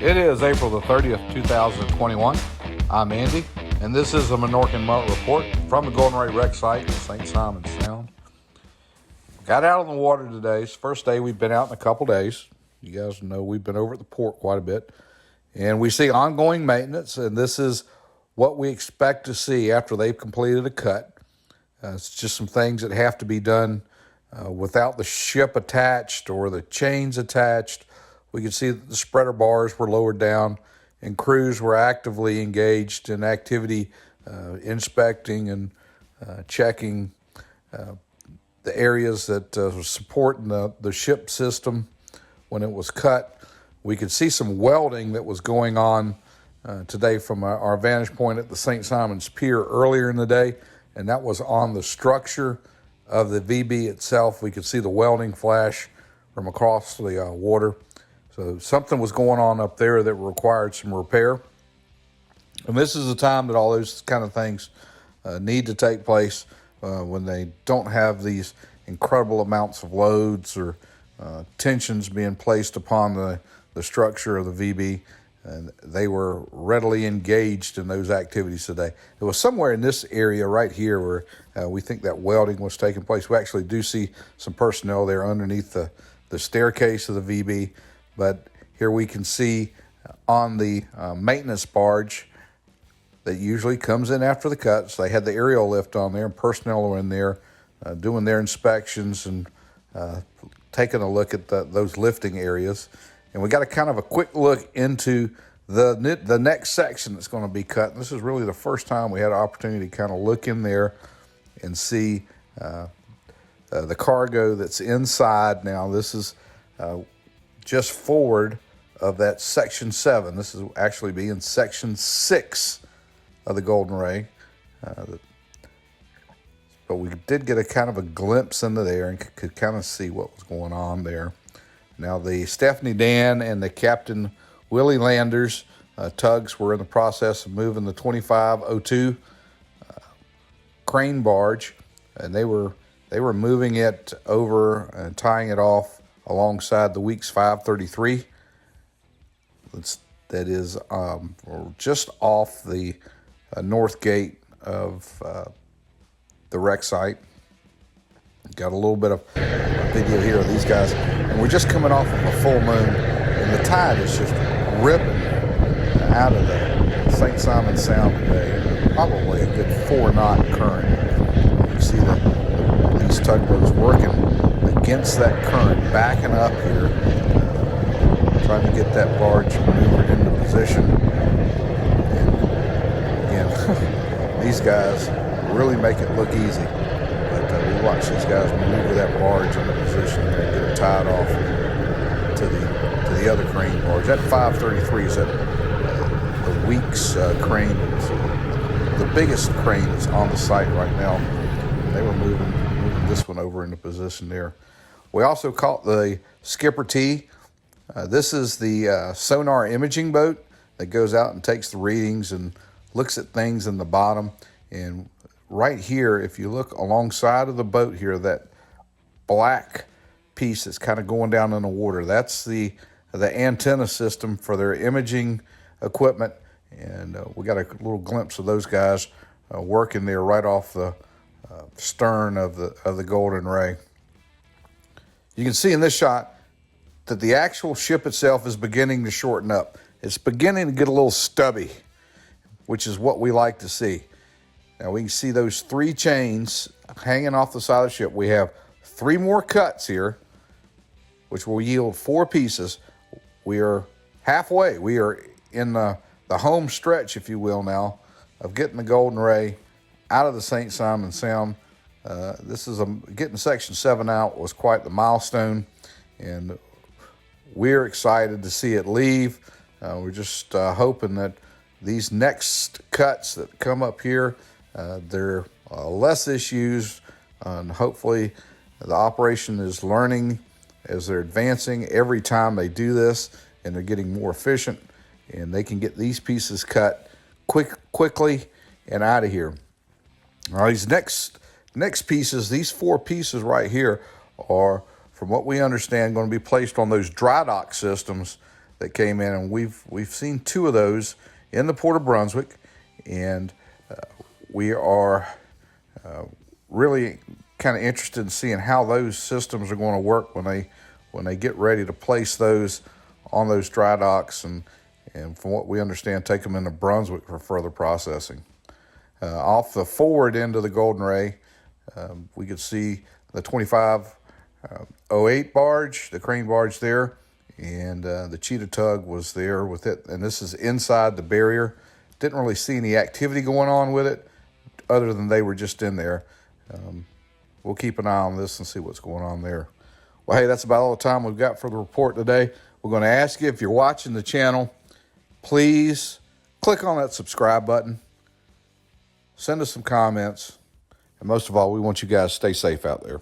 It is April the 30th, 2021. I'm Andy, and this is the Minorcan Mullet Report from the Golden Ray Wreck site in St. Simons Sound. Got out on the water today. It's the first day we've been out in a couple days. You guys know we've been over at the port quite a bit. And we see ongoing maintenance, and this is what we expect to see after they've completed a cut. It's just some things that have to be done without the ship attached or the chains attached. We could see that the spreader bars were lowered down and crews were actively engaged in activity, inspecting and checking the areas that were supporting the ship system when it was cut. We could see some welding that was going on today from our vantage point at the St.simons Pier earlier in the day, and that was on the structure of the VB itself. We could see the welding flash from across the water. So something was going on up there that required some repair. And this is the time that all those kind of things need to take place when they don't have these incredible amounts of loads or tensions being placed upon the structure of the VB. And they were readily engaged in those activities today. It was somewhere in this area right here where we think that welding was taking place. We actually do see some personnel there underneath the staircase of the VB. But here we can see on the maintenance barge that usually comes in after the cuts, they had the aerial lift on there, and personnel were in there doing their inspections and taking a look at those lifting areas. And we got a kind of a quick look into the next section that's going to be cut. And this is really the first time we had an opportunity to kind of look in there and see the cargo that's inside. Now, this is just forward of that section 7. This is actually being section 6 of the Golden Ray. But we did get a kind of a glimpse into there and could kind of see what was going on there. Now, the Stephanie Dan and the Captain Willie Landers tugs were in the process of moving the 2502 crane barge, and they were moving it over and tying it off alongside the Weeks 533. That is just off the north gate of the wreck site. Got a little bit of video here of these guys, and we're just coming off of a full moon, and the tide is just ripping out of the St. Simons Sound today. Probably a good 4-knot current. You can see these tugboats working against that current, backing up here, trying to get that barge maneuvered into position. And again, these guys really make it look easy. We watch these guys maneuver that barge into position there and get it tied off to the other crane barge. That 533 is the Weeks crane. It's the biggest crane that's on the site right now. They were moving this one over into position there. We also caught the Skipper T. This is the Sonar imaging boat that goes out and takes the readings and looks at things in the bottom. And right here, if you look alongside of the boat here, that black piece that's kind of going down in the water, that's the antenna system for their imaging equipment. And we got a little glimpse of those guys working there right off the stern of the Golden Ray. You can see in this shot that the actual ship itself is beginning to shorten up. It's beginning to get a little stubby, which is what we like to see. Now we can see those 3 chains hanging off the side of the ship. We have 3 more cuts here, which will yield 4 pieces. We are halfway. We are in the home stretch, if you will, now, of getting the Golden Ray out of the St. Simons Sound. This is getting section 7 out was quite the milestone, and we're excited to see it leave. We're just hoping that these next cuts that come up here, there are less issues, and hopefully the operation is learning as they're advancing every time they do this, and they're getting more efficient, and they can get these pieces cut quickly and out of here. All right, these next pieces, these 4 pieces right here, are, from what we understand, going to be placed on those dry dock systems that came in, and we've seen 2 of those in the Port of Brunswick, and we are really kind of interested in seeing how those systems are going to work when they get ready to place those on those dry docks, and from what we understand, take them into Brunswick for further processing. Off the forward end of the Golden Ray, we could see the 2508 barge, the crane barge there, and the Cheetah tug was there with it. And this is inside the barrier. Didn't really see any activity going on with it other than they were just in there. We'll keep an eye on this and see what's going on there. Well, hey, that's about all the time we've got for the report today. We're going to ask you, if you're watching the channel, please click on that subscribe button. Send us some comments. And most of all, we want you guys to stay safe out there.